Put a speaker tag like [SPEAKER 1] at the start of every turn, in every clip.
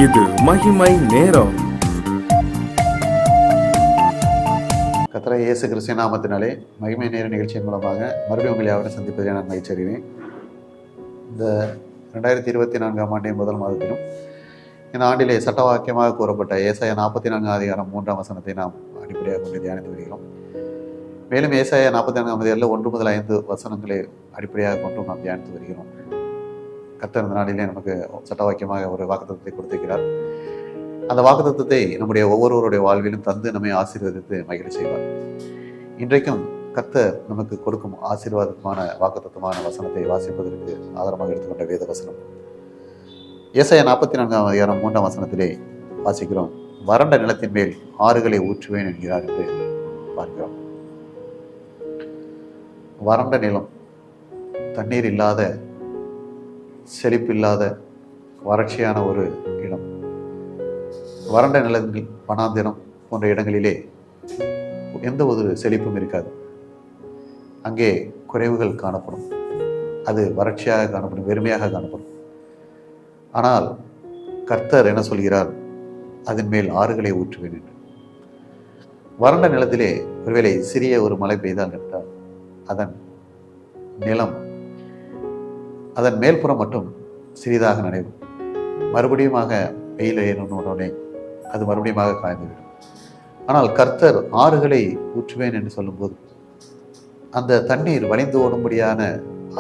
[SPEAKER 1] இது மகிமை நேரம்.
[SPEAKER 2] கர்த்தராகிய இயேசு கிறிஸ்துவின் நாமத்தினாலே மகிமை நேர நிகழ்ச்சியின் மூலமாக மறுபடியும் உங்களை யாவரும் சந்திப்பதை நான் மகிழ்ச்சி அடைகிறேன். இந்த 2024 ஆண்டின் முதல் மாதத்திலும் இந்த ஆண்டிலே சட்ட வாக்கியமாக கூறப்பட்ட ஏசாயா 44 அதிகாரம் 3ஆம் வசனத்தை நாம் அடிப்படையாக கொண்டு தியானித்து வருகிறோம். மேலும் ஏசாயா 44 அதிகாரத்தில் 1 முதல் 5 வசனங்களை அடிப்படையாக கொண்டு நாம் தியானித்து வருகிறோம். கர்த்தர் இந்த நாளிலே நமக்கு சட்ட வாக்கியமாக ஒரு வாக்குத்தத்தத்தை கொடுத்திருக்கிறார். அந்த வாக்குத்தத்தத்தை நம்முடைய ஒவ்வொருவருடைய வாழ்விலும் தந்து நம்மை ஆசீர்வதித்து மகிழ செய்வார். இன்றைக்கும் கர்த்தர் நமக்கு கொடுக்கும் ஆசீர்வாதமான வாக்குத்தத்தமான வசனத்தை வாசிப்பதற்கு ஆதாரமாக எடுத்துக்கொண்ட வேத வசனம் ஏசாயா 44 அதிகாரம் 3ஆம் வசனத்திலே வாசிக்கிறோம். வறண்ட நிலத்தின் மேல் ஆறுகளை ஊற்றுவேன் என்கிறார் என்று பார்க்கிறோம். வறண்ட நிலம், தண்ணீர் இல்லாத, செழிப்பில்லாத, வறட்சியான ஒரு இடம். வறண்ட நிலங்கள், வனாந்திரம் போன்ற இடங்களிலே எந்த ஒரு செழிப்பும் இருக்காது. அங்கே குறைவுகள் காணப்படும். அது வறட்சியாக காணப்படும், வெறுமையாக காணப்படும். ஆனால் கர்த்தர் என்ன சொல்கிறார்? அதன் மேல் ஆறுகளை ஊற்றுவேன் என்று. வறண்ட நிலத்திலே ஒருவேளை சிறிய ஒரு மழை பெய்தால் என்றால் அதன் நிலம், அதன் மேல்புறம் மட்டும் சிறிதாக நடைபெறும். மறுபடியுமாக வெயில் ஏறினவுடனே அது மறுபடியுமாக காய்ந்துவிடும். ஆனால் கர்த்தர் ஆறுகளை ஊற்றுவேன் என்று சொல்லும்போது அந்த தண்ணீர் வழிந்து ஓடும்படியான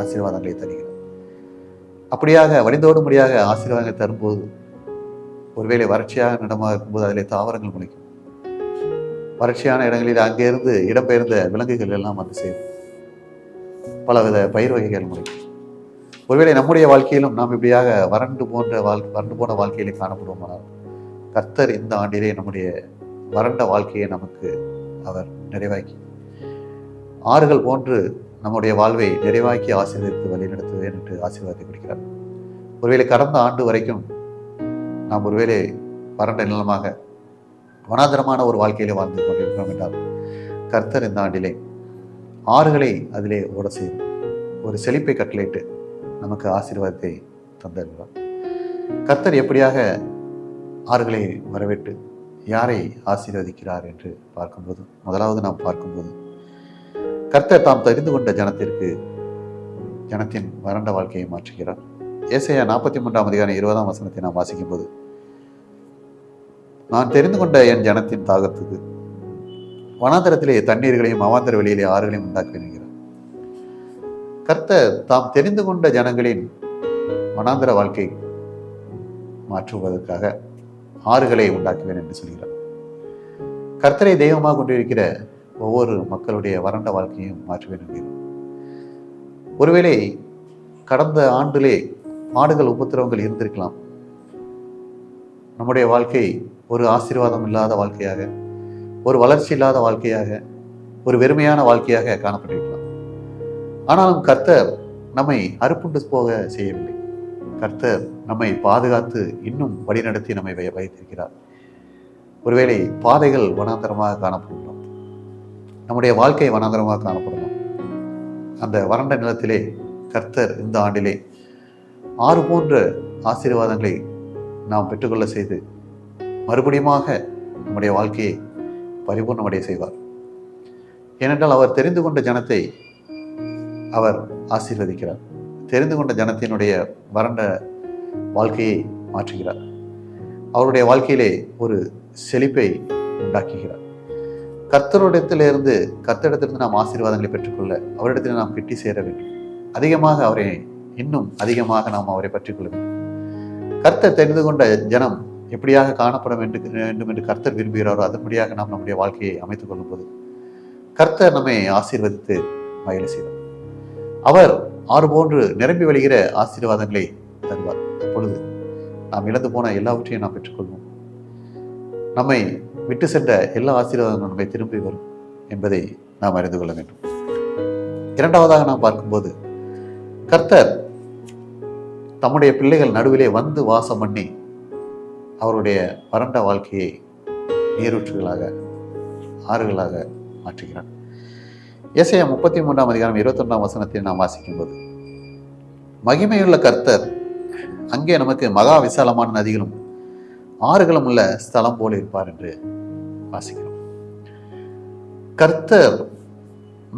[SPEAKER 2] ஆசீர்வாதங்களை தருகிறார். அப்படியாக வழிந்து ஓடும்படியாக ஆசீர்வாதங்களை தரும்போது ஒருவேளை வறட்சியாக இடமாக இருக்கும்போது அதிலே தாவரங்கள் முளைக்கும். வறட்சியான இடங்களில் அங்கிருந்து இடம்பெயர்ந்த விலங்குகள் எல்லாம் வந்து சேரும். பலவித பயிர் வகைகள் முளைக்கும். ஒருவேளை நம்முடைய வாழ்க்கையிலும் நாம் இப்படியாக வறண்டு போன வாழ்க்கையிலே காணப்படுவோமானால் கர்த்தர் இந்த ஆண்டிலே நம்முடைய வறண்ட வாழ்க்கையை நமக்கு அவர் நிறைவாக்கி ஆறுகள் போன்று நம்முடைய வாழ்வை நிறைவாக்கி ஆசீர்வதித்து வழிநடத்துவேன் என்று ஆசீர்வாதத்தை கொடுக்கிறார். ஒருவேளை கடந்த ஆண்டு வரைக்கும் நாம் ஒருவேளை வறண்ட நிலமாக வனாந்தரமான ஒரு வாழ்க்கையிலே வாழ்ந்து கொண்டிருக்கிறோம் என்றால் கர்த்தர் இந்த ஆண்டிலே ஆறுகளை அதிலே ஓட செய்யும் ஒரு செழிப்பை கட்டளையிட்டு நமக்கு ஆசீர்வாதத்தை தந்தருவார். கர்த்தர் எப்படியாக ஆறுகளை வரவேற்று யாரை ஆசீர்வதிக்கிறார் என்று பார்க்கும்போது, முதலாவது நாம் பார்க்கும்போது கர்த்தர் தாம் தெரிந்து கொண்ட ஜனத்தின் வறண்ட வாழ்க்கையை மாற்றுகிறார். ஏசாயா 43 அதிகாரம் 20ஆம் வசனத்தை நாம் வாசிக்கும் போது, நான் தெரிந்து கொண்ட என் ஜனத்தின் தாகத்துக்கு வனாந்தரத்திலே தண்ணீர்களையும் அவாந்தர வெளியிலே ஆறுகளையும் உண்டாக்குவேன் என்கிறார். கர்த்தர் தாம் தெரிந்து கொண்ட ஜனங்களின் வனாந்தர வாழ்க்கை மாற்றுவதற்காக ஆறுகளை உண்டாக்குவேன் என்று சொல்கிறார். கர்த்தரை தெய்வமாக கொண்டிருக்கிற ஒவ்வொரு மக்களுடைய வறண்ட வாழ்க்கையும் மாற்றுவேன் என்கிறார். ஒருவேளை கடந்த ஆண்டிலே பாடுகள், உபத்திரவங்கள் இருந்திருக்கலாம். நம்முடைய வாழ்க்கை ஒரு ஆசீர்வாதம் இல்லாத வாழ்க்கையாக, ஒரு வளர்ச்சி இல்லாத வாழ்க்கையாக, ஒரு வெறுமையான வாழ்க்கையாக காணப்பட்டிருக்கலாம். ஆனாலும் கர்த்தர் நம்மை அறுப்புண்டு போக செய்யவில்லை. கர்த்தர் நம்மை பாதுகாத்து இன்னும் வழிநடத்தி நம்மை வைத்திருக்கிறார். ஒருவேளை பாதைகள் வனாந்தரமாக காணப்படலாம், நம்முடைய வாழ்க்கை வனாந்தரமாக காணப்படலாம். அந்த வறண்ட நிலத்திலே கர்த்தர் இந்த ஆண்டிலே ஆறு போன்ற ஆசீர்வாதங்களை நாம் பெற்றுக்கொள்ள செய்து மறுபடியுமாக நம்முடைய வாழ்க்கையை பரிபூர்ணமடைய செய்வார். ஏனென்றால் அவர் தெரிந்து கொண்ட ஜனத்தை அவர் ஆசீர்வதிக்கிறார். தெரிந்து கொண்ட ஜனத்தினுடைய வறண்ட வாழ்க்கையை மாற்றுகிறார். அவருடைய வாழ்க்கையிலே ஒரு செழிப்பை உண்டாக்குகிறார். கர்த்தரிடத்திலிருந்து நாம் ஆசீர்வாதங்களை பெற்றுக்கொள்ள அவரிடத்தில் நாம் கிட்டி சேர வேண்டும். அதிகமாக அவரை இன்னும் அதிகமாக நாம் அவரை பற்றிக்கொள்ள வேண்டும். கர்த்தர் தெரிந்து கொண்ட ஜனம் எப்படியாக காணப்பட வேண்டும் என்று கர்த்தர் விரும்புகிறாரோ அதன்படியாக நாம் நம்முடைய வாழ்க்கையை அமைத்துக் கொள்ளும் போது கர்த்தர் நம்மை ஆசீர்வதித்து மகிழ செய்வார். அவர் ஆறு போன்று நிரம்பி வழிகிற ஆசீர்வாதங்களை தருவார். அப்பொழுது நாம் இழந்து போன எல்லாவற்றையும் நாம் பெற்றுக்கொள்வோம். நம்மை விட்டு சென்ற எல்லா ஆசீர்வாதங்களும் நம்மை திரும்பி வரும் என்பதை நாம் அறிந்து கொள்ள வேண்டும். இரண்டாவதாக நாம் பார்க்கும்போது கர்த்தர் தம்முடைய பிள்ளைகள் நடுவிலே வந்து வாசம் பண்ணி அவருடைய வறண்ட வாழ்க்கையை நீரூற்றுகளாக, ஆறுகளாக மாற்றுகிறார். ஏசாயா 33 அதிகாரம் 21ஆம் வசனத்தை நாம் வாசிக்கும் போது, மகிமையுள்ள கர்த்தர் அங்கே நமக்கு மகா விசாலமான நதிகளும் ஆறுகளும் உள்ள ஸ்தலம் போல இருப்பார் என்று வாசிக்கிறோம். கர்த்தர்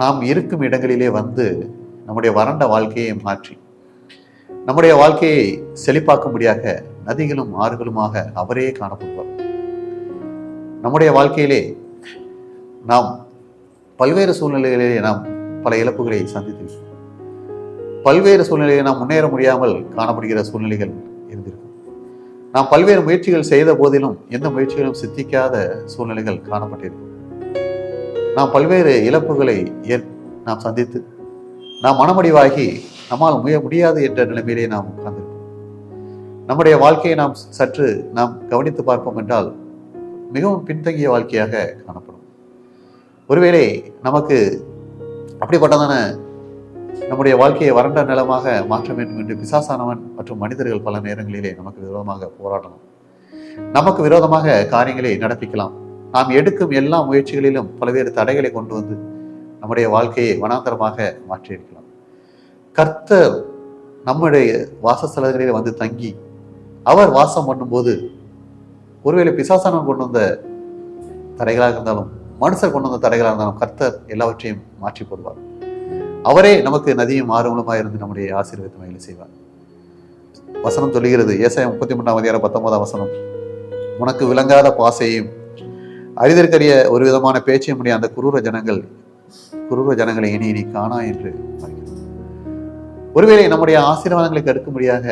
[SPEAKER 2] நாம் இருக்கும் இடங்களிலே வந்து நம்முடைய வறண்ட வாழ்க்கையை மாற்றி நம்முடைய வாழ்க்கையை செழிப்பாக்கும்படியாக நதிகளும் ஆறுகளுமாக அவரே காணப்படுவார். நம்முடைய வாழ்க்கையிலே நாம் பல்வேறு சூழ்நிலைகளிலே நாம் பல இழப்புகளை சந்தித்திருக்கிறோம். பல்வேறு சூழ்நிலையை நாம் முன்னேற முடியாமல் காணப்படுகிற சூழ்நிலைகள் இருந்திருக்கும். நாம் பல்வேறு முயற்சிகள் செய்த போதிலும் எந்த முயற்சிகளும் சித்திக்காத சூழ்நிலைகள் காணப்பட்டிருக்கும். நாம் பல்வேறு இழப்புகளை நாம் சந்தித்து நாம் மனமடிவாகி நம்மால் முடியாது என்ற நிலைமையிலே நாம் உட்கார்ந்திருப்போம். நம்முடைய வாழ்க்கையை நாம் சற்று நாம் கவனித்து பார்ப்போம் என்றால் மிகவும் பின்தங்கிய வாழ்க்கையாக காணப்படும். ஒருவேளை நமக்கு அப்படிப்பட்டதான நம்முடைய வாழ்க்கையை வறண்ட நிலமாக மாற்ற வேண்டும் என்று பிசாசானவன் மற்றும் மனிதர்கள் பல நேரங்களிலே நமக்கு விரோதமாக போராடலாம். நமக்கு விரோதமாக காரியங்களை நடப்பிக்கலாம். நாம் எடுக்கும் எல்லா முயற்சிகளிலும் பல்வேறு தடைகளை கொண்டு வந்து நம்முடைய வாழ்க்கையை வனாந்தரமாக மாற்றியிருக்கலாம். கர்த்தர் நம்முடைய வாசஸ்தலங்களில் வந்து தங்கி அவர் வாசம் பண்ணும்போது ஒருவேளை பிசாசானவன் கொண்டு வந்த தடைகளாக இருந்தாலும் மனுஷர் கொண்டு வந்த தடைகளாக இருந்தாலும் கர்த்தர் எல்லாவற்றையும் மாற்றி போடுவார். அவரே நமக்கு நதியும் ஆறுகளுமாய் இருந்து நம்முடைய ஆசீர்வாதத்தை மகிழ செய்வார். வசனம் சொல்லுகிறது, ஏசாயா 33:19 வசனம், உனக்கு விளங்காத பாசையும் அறிதற்கரிய ஒரு விதமான பேச்சையும் உடைய அந்த குரூர ஜனங்களை இனி காணா என்று பார்க்கிறோம். ஒருவேளை நம்முடைய ஆசீர்வாதங்களுக்கு அடுக்கும்படியாக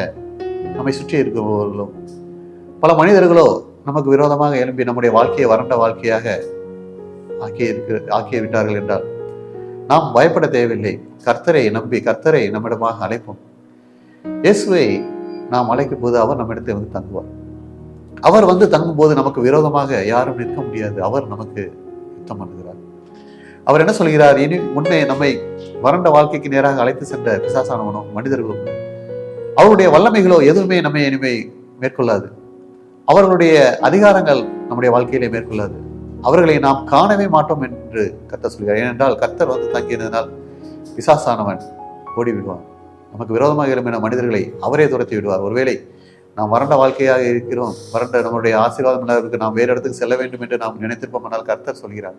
[SPEAKER 2] நம்மை சுற்றி இருக்கிறவர்களோ பல மனிதர்களோ நமக்கு விரோதமாக எழும்பி நம்முடைய வாழ்க்கையை வறண்ட வாழ்க்கையாக ஆக்கிய விட்டார்கள் என்றால் நாம் பயப்பட தேவையில்லை. கர்த்தரை நம்பி கர்த்தரை நம்மிடமாக அழைப்போம். இயேசுவை நாம் அழைக்கும் போது அவர் நம்மிடத்தை வந்து தங்குவார். அவர் வந்து தங்கும் போது நமக்கு விரோதமாக யாரும் நிற்க முடியாது. அவர் நமக்கு யுத்தம் பண்ணுகிறார். அவர் என்ன சொல்கிறார்? இனி முன்னே நம்மை வறண்ட வாழ்க்கைக்கு நேராக அழைத்து சென்ற பிசாசானவனோ மனிதர்களும் அவருடைய வல்லமைகளோ எதுவுமே நம்மை இனிமே மேற்கொள்ளாது. அவர்களுடைய அதிகாரங்கள் நம்முடைய வாழ்க்கையிலே மேற்கொள்ளாது. அவர்களை நாம் காணவே மாட்டோம் என்று கர்த்தர் சொல்கிறார். ஏனென்றால் கர்த்தர் வந்து தங்கியதனால் பிசாசானவன் ஓடி விடுவான். நமக்கு விரோதமாக எழும்பின மனிதர்களை அவரே துரத்தி விடுவார். ஒருவேளை நாம் வறண்ட வாழ்க்கையாக இருக்கிறோம், வறண்ட நம்முடைய ஆசீர்வாதம் இல்லாதவருக்கு நாம் வேறு இடத்துக்கு செல்ல வேண்டும் என்று நாம் நினைத்திருப்போம். ஆனால் கர்த்தர் சொல்கிறார்,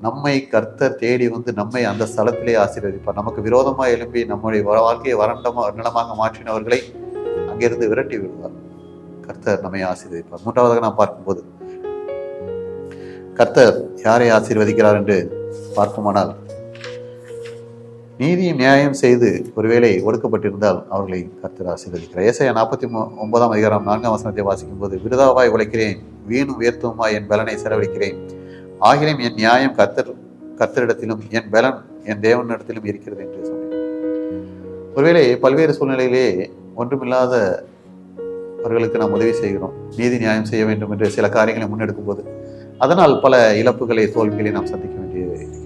[SPEAKER 2] நம்மை கர்த்தர் தேடி வந்து நம்மை அந்த ஸ்தலத்திலே ஆசீர்வதிப்பார். நமக்கு விரோதமாக எழும்பி நம்முடைய வாழ்க்கையை வறண்ட நிலமாக மாற்றினவர்களை அங்கிருந்து விரட்டி விடுவார். கர்த்தர் நம்மை ஆசீர்வதிப்பார். மூன்றாவதாக நாம் பார்க்கும்போது கர்த்தர் யாரை ஆசீர்வதிக்கிறார் என்று பார்ப்போமானால், நீதியும் நியாயம் செய்து ஒருவேளை ஒடுக்கப்பட்டிருந்தால் அவர்களை கர்த்தர் ஆசீர்வதிக்கிறார். ஏசாயா 49:4 வாசிக்கும் போது, விருதாவாய் உழைக்கிறேன், வீணும் உயர்த்துமாய் என் பலனை செலவழிக்கிறேன், ஆகிலும் என் நியாயம் கர்த்தரிடத்திலும் என் பலன் என் தேவனிடத்திலும் இருக்கிறது என்று சொன்னேன். ஒருவேளை பல்வேறு சூழ்நிலையிலே ஒன்றுமில்லாதவர்களுக்கு நாம் உதவி செய்கிறோம், நீதி நியாயம் செய்ய வேண்டும் என்று சில காரியங்களை முன்னெடுக்கும் போது அதனால் பல இழப்புகளை தோல்விகளை நாம் சந்திக்க வேண்டியது இருக்கிறது.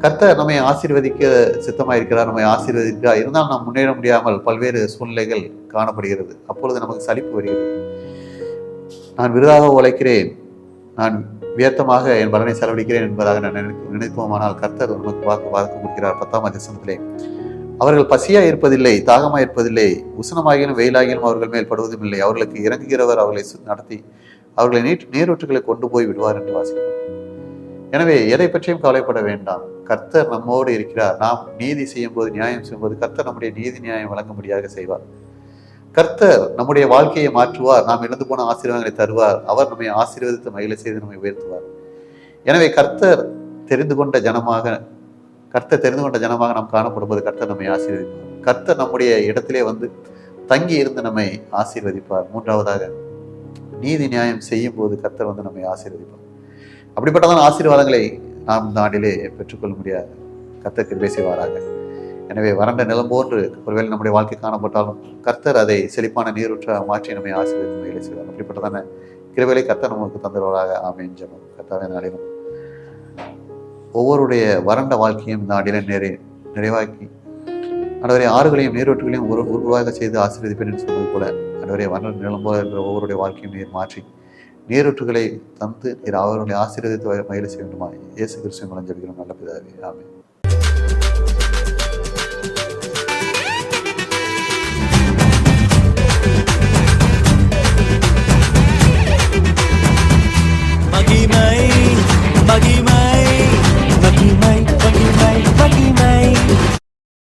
[SPEAKER 2] கர்த்தர் நம்மை ஆசீர்வதிக்க சித்தமாயிருக்கிறார், நம்மை ஆசீர்வதிக்கிறார். இருந்தால் நாம் முன்னேற முடியாமல் பல்வேறு சூழ்நிலைகள் காணப்படுகிறது. அப்பொழுது நமக்கு சலிப்பு வருகிறது. நான் விருதாக உழைக்கிறேன், நான் வியர்த்தமாக என் பலனை செலவழிக்கிறேன் என்பதாக நான் நினைப்போமானால் கர்த்தர் நமக்கு வாக்கு கொடுக்கிறார் 10ஆம் வசனத்திலே, அவர்கள் பசியா இருப்பதில்லை, தாகமாக இருப்பதில்லை, உஷ்ணமாகிலும் வெயிலாகிலும் அவர்கள் மேல் படுவதும் இல்லை, அவர்களுக்கு இறங்குகிறவர் அவர்களை நடத்தி அவர்களை நீரூற்றுகளை கொண்டு போய் விடுவார் என்று வாசிக்கிறோம். எனவே எதை பற்றியும் கவலைப்பட வேண்டாம். கர்த்தர் நம்மோடு இருக்கிறார். நாம் நீதி செய்யும் போது, நியாயம் செய்யும் போது கர்த்தர் நம்முடைய நீதி நியாயம் வழங்கும்படியாக செய்வார். கர்த்தர் நம்முடைய வாழ்க்கையை மாற்றுவார். நாம் இழந்து போன ஆசீர்வாதங்களை தருவார். அவர் நம்மை ஆசீர்வதித்து மகிழ செய்து நம்மை உயர்த்துவார். எனவே கர்த்தர் தெரிந்து கொண்ட ஜனமாக நாம் காணப்படும் போது கர்த்தர் நம்மை ஆசீர்வதிப்பார். கர்த்தர் நம்முடைய இடத்திலே வந்து தங்கி இருந்து நம்மை ஆசீர்வதிப்பார். மூன்றாவதாக, நீதி நியாயம் செய்யும் போது கர்த்தர் வந்து நம்மை ஆசீர்வதிப்பார். அப்படிப்பட்டதான ஆசீர்வாதங்களை நாம் இந்த ஆண்டிலே பெற்றுக்கொள்ள முடியாது. கர்த்தர் கிருபை செய்வாராக. எனவே வறண்ட நிலம் போன்று ஒருவேளை நம்முடைய வாழ்க்கை காணப்பட்டாலும் கர்த்தர் அதை செழிப்பான நீரூற்ற மாற்றி நம்மை ஆசீர்வதித்து மகிழ செய்வார். அப்படிப்பட்டதான கிருபைகளை கர்த்தர் நமக்கு தந்தவராக ஆமென். ஜெபம். கர்த்தாவே, நாளிலும் ஒவ்வொருடைய வறண்ட வாழ்க்கையும் இந்த ஆண்டிலே நிறைவாக்கி ஆண்டவரே ஆறுகளையும் நீரூற்றுகளையும் உருவாக செய்து ஆசீர்வதிப்பேன் என்று சொன்னது போல ஆண்டவரே வறண்ட நிலம் போல என்ற ஒவ்வொருடைய வாழ்க்கையும் நீர் மாற்றி நீரூற்றுகளை தந்து நீர் அவர்களை ஆசீர்வதித்து மகிழ செய்ய வேண்டுமா? இயேசு கிறிஸ்துவின் மூலம் ஜெபிக்கிறோம் நல்ல பிதாவே. ஆமென்.